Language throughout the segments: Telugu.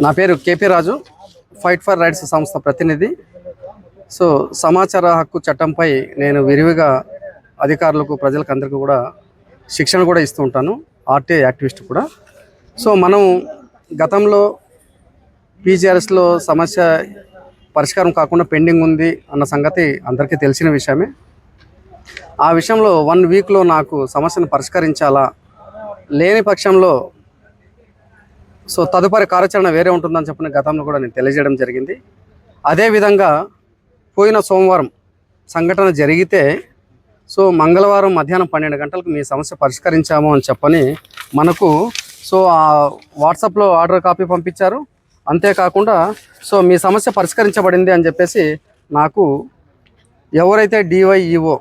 నా పేరు KP Raju, fight for rights సంస్థ ప్రతినిధి. సో సమాచార హక్కు చట్టంపై నేను విరివిగా అధికారులకు, ప్రజలకు అందరికీ కూడా శిక్షణ కూడా ఇస్తూ ఉంటాను, ఆర్టీఐ యాక్టివిస్ట్ కూడా. సో మనం గతంలో పీజీఆర్ఎస్లో సమస్య పరిష్కారం కాకుండా పెండింగ్ ఉంది అన్న సంగతి అందరికీ తెలిసిన విషయమే. ఆ విషయంలో 1 వీక్లో నాకు సమస్యను పరిష్కరించాలా, లేని పక్షంలో సో తదుపరి కార్యాచరణ వేరే ఉంటుందని చెప్పిన గతంలో కూడా నేను తెలియజేయడం జరిగింది. అదేవిధంగా పోయిన సోమవారం సంఘటన జరిగితే సో మంగళవారం మధ్యాహ్నం 12 గంటలకు మీ సమస్య పరిష్కరించాము అని చెప్పని మనకు సో వాట్సాప్లో ఆర్డర్ కాపీ పంపించారు. అంతేకాకుండా సో మీ సమస్య పరిష్కరించబడింది అని చెప్పేసి నాకు ఎవరైతే డివైఈఓ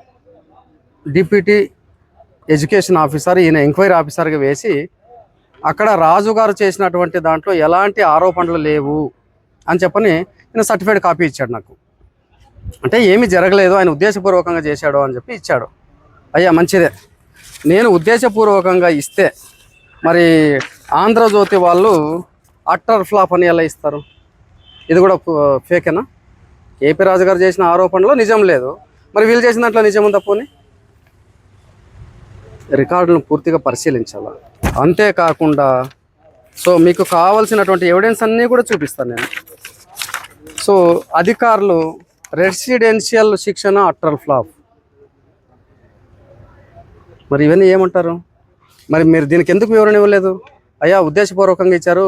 డిప్యూటీ ఎడ్యుకేషన్ ఆఫీసర్, ఈయన ఎంక్వైరీ ఆఫీసర్గా వేసి అక్కడ రాజుగారు చేసినటువంటి దాంట్లో ఎలాంటి ఆరోపణలు లేవు అని చెప్పని ఈయన సర్టిఫైడ్ కాపీ ఇచ్చాడు నాకు. అంటే ఏమీ జరగలేదు, ఆయన ఉద్దేశపూర్వకంగా చేశాడు అని చెప్పి ఇచ్చాడు. అయ్యా మంచిదే, నేను ఉద్దేశపూర్వకంగా ఇస్తే మరి ఆంధ్రజ్యోతి వాళ్ళు అట్టర్ ఫ్లాప్ అని ఎలా ఇస్తారు? ఇది కూడా ఫేకేనా? కేపీ రాజు గారు చేసిన ఆరోపణలో నిజం లేదు, మరి వీళ్ళు చేసిన దాంట్లో నిజం ఉందా? పోనీ రికార్డులను పూర్తిగా పరిశీలించాలి. అంతేకాకుండా సో మీకు కావాల్సినటువంటి ఎవిడెన్స్ అన్నీ కూడా చూపిస్తాను నేను. సో అధికారులు రెసిడెన్షియల్ శిక్షణ అట్టర్ ఫ్లాప్, మరి ఇవన్నీ ఏమంటారు? మరి మీరు దీనికి ఎందుకు వివరణ ఇవ్వలేదు? అయ్యా ఉద్దేశపూర్వకంగా ఇచ్చారు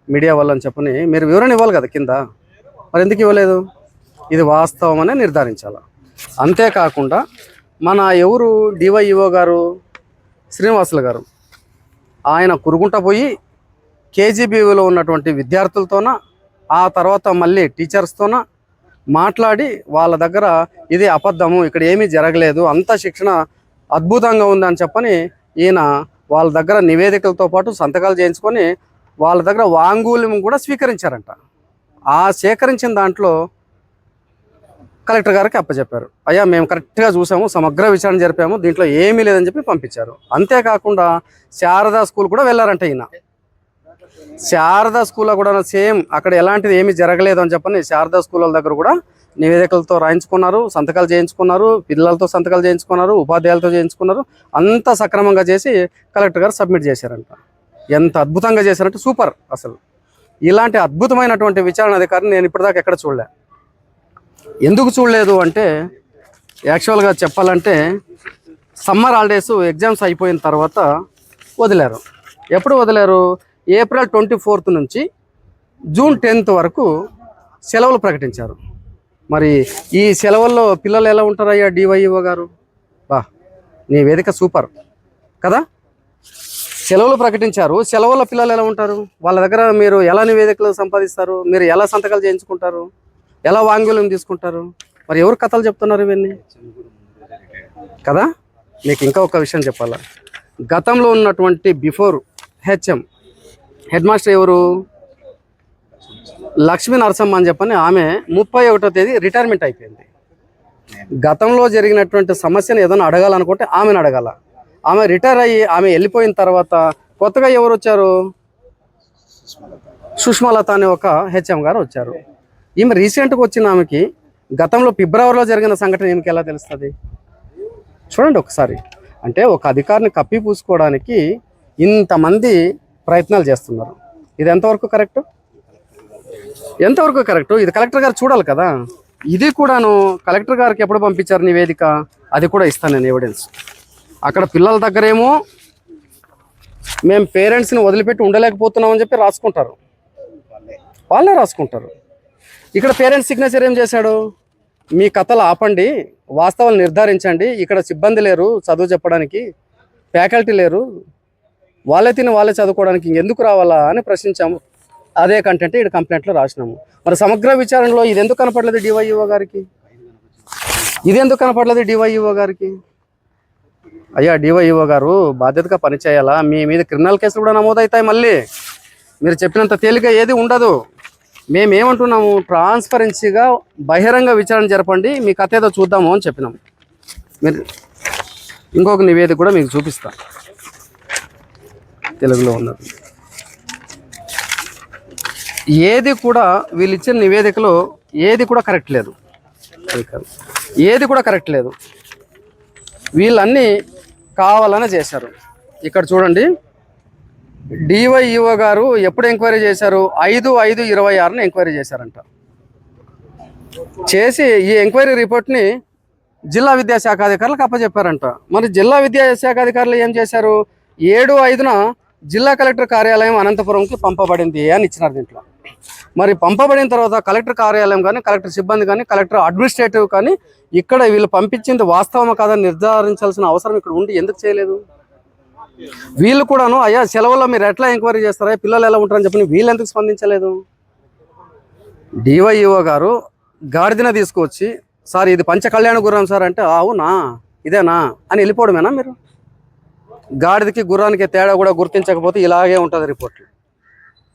మీడియా వాళ్ళని చెప్పని మీరు వివరణ ఇవ్వాలి కదా కింద, మరి ఎందుకు ఇవ్వలేదు? ఇది వాస్తవం అనే నిర్ధారించాలి. అంతేకాకుండా మన ఎవరు డివైఈఓ గారు శ్రీనివాసులు గారు, ఆయన కురుగుంట పోయి కేజీబీలో ఉన్నటువంటి విద్యార్థులతోన, ఆ తర్వాత మళ్ళీ టీచర్స్తోన మాట్లాడి వాళ్ళ దగ్గర ఇది అబద్ధము, ఇక్కడ ఏమీ జరగలేదు, అంత శిక్షణ అద్భుతంగా ఉందని చెప్పని ఈయన వాళ్ళ దగ్గర నివేదికలతో పాటు సంతకాలు చేయించుకొని వాళ్ళ దగ్గర వాంగ్మూలం కూడా స్వీకరించారంట. ఆ సేకరించిన దాంట్లో కలెక్టర్ గారికి అప్పచెప్పారు. అయ్యా మేము కరెక్ట్గా చూసాము, సమగ్ర విచారణ జరిపాము, దీంట్లో ఏమీ లేదని చెప్పి పంపించారు. అంతేకాకుండా శారదా స్కూల్ కూడా వెళ్ళారంట ఈయన. శారదా స్కూల్లో కూడా సేమ్ అక్కడ ఎలాంటిది ఏమీ జరగలేదు అని చెప్పని శారదా స్కూల్ వాళ్ళ దగ్గర కూడా నివేదికలతో రాయించుకున్నారు, సంతకాలు చేయించుకున్నారు, పిల్లలతో సంతకాలు చేయించుకున్నారు, ఉపాధ్యాయులతో చేయించుకున్నారు. అంతా సక్రమంగా చేసి కలెక్టర్ గారు సబ్మిట్ చేశారంట. ఎంత అద్భుతంగా చేశారంటే సూపర్. అసలు ఇలాంటి అద్భుతమైనటువంటి విచారణ అధికారిని నేను ఇప్పటిదాకా ఎక్కడ చూడలే. ఎందుకు చూడలేదు అంటే యాక్చువల్గా చెప్పాలంటే సమ్మర్ హాలిడేస్ ఎగ్జామ్స్ అయిపోయిన తర్వాత వదిలారు. ఎప్పుడు వదిలారు? ఏప్రిల్ 24 నుంచి జూన్ 10 వరకు సెలవులు ప్రకటించారు. మరి ఈ సెలవుల్లో పిల్లలు ఎలా ఉంటారయ్యా డివైఈఓ గారు? నీ వేదిక సూపర్ కదా. సెలవులు ప్రకటించారు, సెలవుల్లో పిల్లలు ఎలా ఉంటారు? వాళ్ళ దగ్గర మీరు ఎలా నివేదికలు సంపాదిస్తారు? మీరు ఎలా సంతకాలు చేయించుకుంటారు? ఎలా వాంగ్మూలం తీసుకుంటారు? మరి ఎవరు కథలు చెప్తున్నారు ఇవన్నీ కదా. మీకు ఇంకా ఒక విషయం చెప్పాలా, గతంలో ఉన్నటువంటి బిఫోర్ హెడ్ మాస్టర్ ఎవరు? లక్ష్మీ నరసమ్మ అని చెప్పని ఆమె 31వ తేదీ రిటైర్మెంట్ అయిపోయింది. గతంలో జరిగినటువంటి సమస్యను ఏదైనా అడగాలనుకుంటే ఆమెను అడగాల. ఆమె రిటైర్ అయ్యి ఆమె వెళ్ళిపోయిన తర్వాత కొత్తగా ఎవరు వచ్చారు? సుష్మాలత అనే ఒక హెచ్ఎం గారు వచ్చారు. ఈమె రీసెంట్గా వచ్చిన ఆమెకి గతంలో ఫిబ్రవరిలో జరిగిన సంఘటన ఈమెకి ఎలా తెలుస్తుంది? చూడండి ఒకసారి. అంటే ఒక అధికారిని కప్పిపూసుకోవడానికి ఇంతమంది ప్రయత్నాలు చేస్తున్నారు. ఇది ఎంతవరకు కరెక్ట్? ఎంతవరకు కరెక్ట్? ఇది కలెక్టర్ గారు చూడాలి కదా. ఇది కూడాను కలెక్టర్ గారికి ఎప్పుడు పంపించారు నివేదిక? అది కూడా ఇస్తాను నేను ఎవిడెన్స్. అక్కడ పిల్లల దగ్గరేమో మేము పేరెంట్స్ని వదిలిపెట్టి ఉండలేకపోతున్నామని చెప్పి రాసుకుంటారు, వాళ్ళే రాసుకుంటారు. ఇక్కడ పేరెంట్స్ సిగ్నేచర్ ఏం చేశాడు? మీ కథలు ఆపండి, వాస్తవాలు నిర్ధారించండి, ఇక్కడ సిబ్బంది లేరు చదువు చెప్పడానికి, ఫ్యాకల్టీ లేరు, వాళ్ళే తిని వాళ్ళే చదువుకోవడానికి ఇంకెందుకు రావాలా అని ప్రశ్నించాము. అదే కంటెంట్ ఇక్కడ కంప్లైంట్లో రాసినాము. మరి సమగ్ర విచారణలో ఇది ఎందుకు కనపడలేదు డివైఈఓ గారికి? ఇది ఎందుకు కనపడలేదు డివైఈఓ గారికి? అయ్యా డివైఈఓ గారు బాధ్యతగా పనిచేయాలా? మీ మీద క్రిమినల్ కేసులు కూడా నమోదవుతాయి. మళ్ళీ మీరు చెప్పినంత తేలిక ఏది ఉండదు. మేమేమంటున్నాము? ట్రాన్స్పరెన్సీగా బహిరంగ విచారణ జరపండి, మీ కథ ఏదో చూద్దాము అని చెప్పినాము. మీరు ఇంకొక నివేదిక కూడా మీకు చూపిస్తాను. తెలుగులో ఉన్నది. ఏది కూడా వీళ్ళు ఇచ్చిన నివేదికలో ఏది కూడా కరెక్ట్ లేదు. ఏది కూడా కరెక్ట్ లేదు. వీళ్ళన్నీ కావాలనే చేశారు. ఇక్కడ చూడండి, డివైఈఓ గారు ఎప్పుడు ఎంక్వైరీ చేశారు? 5/5/26న ఎంక్వైరీ చేశారంట. చేసి ఈ ఎంక్వైరీ రిపోర్ట్ని జిల్లా విద్యాశాఖ అధికారులకు అప్పచెప్పారంట. మరి జిల్లా విద్యాశాఖ అధికారులు ఏం చేశారు? 7/5న జిల్లా కలెక్టర్ కార్యాలయం అనంతపురంకి పంపబడింది అని ఇచ్చినారు దీంట్లో. మరి పంపబడిన తర్వాత కలెక్టర్ కార్యాలయం కానీ, కలెక్టర్ సిబ్బంది కానీ, కలెక్టర్ అడ్మినిస్ట్రేటివ్ కానీ ఇక్కడ వీళ్ళు పంపించింది వాస్తవమా కాదని నిర్ధారించాల్సిన అవసరం ఇక్కడ ఉండి ఎందుకు చేయలేదు? వీళ్ళు కూడాను అయ్యా సెలవుల్లో మీరు ఎట్లా ఎంక్వైరీ చేస్తారా, పిల్లలు ఎలా ఉంటారని చెప్పి వీళ్ళు ఎందుకు స్పందించలేదు? డివైఈఓ గారు గాడిదన తీసుకొచ్చి, సార్ ఇది పంచకళ్యాణ గుర్రం సార్ అంటే, అవునా ఇదేనా అని వెళ్ళిపోవడమేనా మీరు? గాడిదకి గుర్రానికి తేడా కూడా గుర్తించకపోతే ఇలాగే ఉంటుంది రిపోర్ట్లు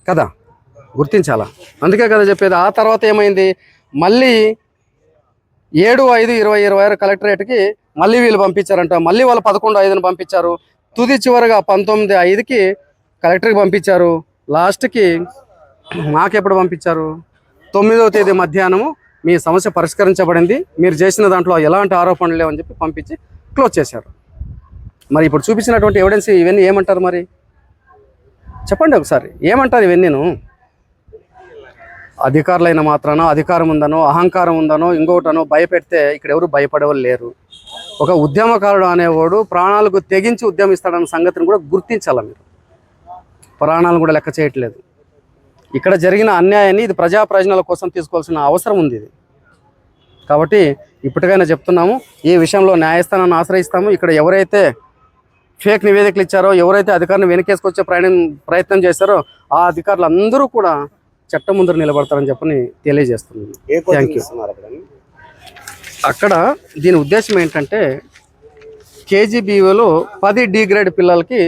కదా, గుర్తించాలా? అందుకే కదా చెప్పేది. ఆ తర్వాత ఏమైంది? మళ్ళీ 7/5/2026 కలెక్టరేట్కి మళ్ళీ వీళ్ళు పంపించారంట. మళ్ళీ వాళ్ళు 11/5న పంపించారు. తుది చివరిగా 19/5కి కలెక్టర్కి పంపించారు. లాస్ట్కి మాకెప్పుడు పంపించారు? 9వ తేదీ మధ్యాహ్నము మీ సమస్య పరిష్కరించబడింది, మీరు చేసిన దాంట్లో ఎలాంటి ఆరోపణలు లేవని చెప్పి పంపించి క్లోజ్ చేశారు. మరి ఇప్పుడు చూపించినటువంటి ఎవిడెన్స్ ఇవన్నీ ఏమంటారు? మరి చెప్పండి ఒకసారి, ఏమంటారు ఇవన్నీను? అధికారులైన మాత్రాన అధికారం ఉందనో, అహంకారం ఉందనో, ఇంకొకటనో భయపెడితే ఇక్కడ ఎవరు భయపడేవాళ్ళు లేరు. ఒక ఉద్యమకారుడు అనేవాడు ప్రాణాలకు తెగించి ఉద్యమిస్తాడన్న సంగతిని కూడా గుర్తించాలి మీరు. ప్రాణాలను కూడా లెక్క చేయట్లేదు. ఇక్కడ జరిగిన అన్యాయాన్ని ఇది ప్రజా ప్రయోజనాల కోసం తీసుకోవాల్సిన అవసరం ఉంది ఇది. కాబట్టి ఇప్పటికైనా చెప్తున్నాము, ఈ విషయంలో న్యాయస్థానాన్ని ఆశ్రయిస్తాము. ఇక్కడ ఎవరైతే ఫేక్ నివేదికలు ఇచ్చారో, ఎవరైతే అధికారిని వెనకేసుకొచ్చే ప్రయత్నం చేశారో ఆ అధికారులు అందరూ కూడా చట్టం ముందు నిలబడతారని చెప్పని తెలియజేస్తున్నాను. Thank you. అక్కడ దీని ఉద్దేశం ఏంటంటే, కేజీబీవీలో 10 D గ్రేడ్ పిల్లలకి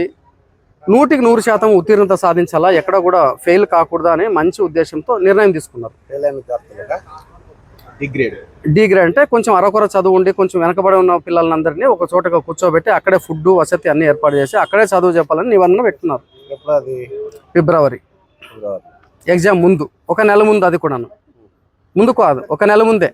100% ఉత్తీర్ణత సాధించాలా, ఎక్కడ కూడా ఫెయిల్ కాకూడదా అనే మంచి ఉద్దేశంతో నిర్ణయం తీసుకున్నారు. డి గ్రేడ్ అంటే కొంచెం అరకొర చదువు ఉండి కొంచెం వెనకబడి ఉన్న పిల్లలందరినీ ఒక చోటగా కూర్చోబెట్టి అక్కడే ఫుడ్ వసతి అన్ని ఏర్పాటు చేసి అక్కడే చదువు చెప్పాలని నిబంధన పెట్టుకున్నారు. ఫిబ్రవరి ఎగ్జామ్ ముందు, 1 నెల ముందు. అది కూడా ముందు కాదు, 1 నెల ముందే.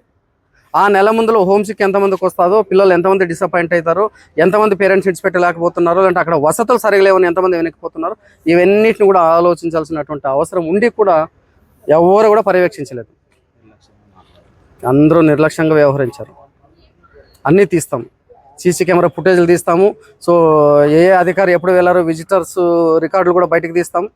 ఆ నెల ముందులో హోమ్సిక్ ఎంతమందికి వస్తుందో, పిల్లలు ఎంతమంది డిసప్పాయింట్ అవుతారో, ఎంతమంది పేరెంట్స్ విడిచిపెట్టలేకపోతున్నారో, అంటే అక్కడ వసతులు సరిగా లేవని ఎంతమంది వెనక్కిపోతున్నారో, ఇవన్నిటిని కూడా ఆలోచించాల్సినటువంటి అవసరం ఉండి కూడా ఎవరు కూడా పర్యవేక్షించలేదు. అందరూ నిర్లక్ష్యంగా వ్యవహరించారు. అన్నీ తీస్తాం, సీసీ కెమెరా ఫుటేజ్లు తీస్తాము. సో ఏ అధికారి ఎప్పుడు వెళ్ళారో విజిటర్స్ రికార్డులు కూడా బయటకు తీస్తాం.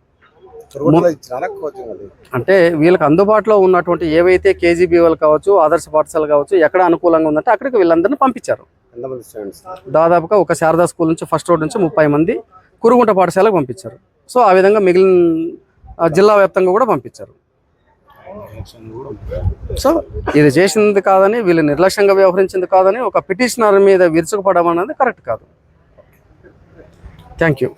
అంటే వీళ్ళకి అందుబాటులో ఉన్నటువంటి ఏవైతే కేజీబీవీలు కావచ్చు, ఆదర్శ పాఠశాల కావచ్చు, ఎక్కడ అనుకూలంగా ఉందంటే అక్కడికి వీళ్ళందరినీ పంపించారు. దాదాపుగా ఒక శారదా స్కూల్ నుంచి ఫస్ట్ రోడ్ నుంచి 30 మంది కురుగుంట పాఠశాలకు పంపించారు. సో ఆ విధంగా మిగిలిన జిల్లా వ్యాప్తంగా కూడా పంపించారు. సో ఇది చేసింది కాదని, వీళ్ళు నిర్లక్ష్యంగా వ్యవహరించింది కాదని ఒక పిటిషనర్ మీద విరుచుకుపడడం అనేది కరెక్ట్ కాదు. Thank you.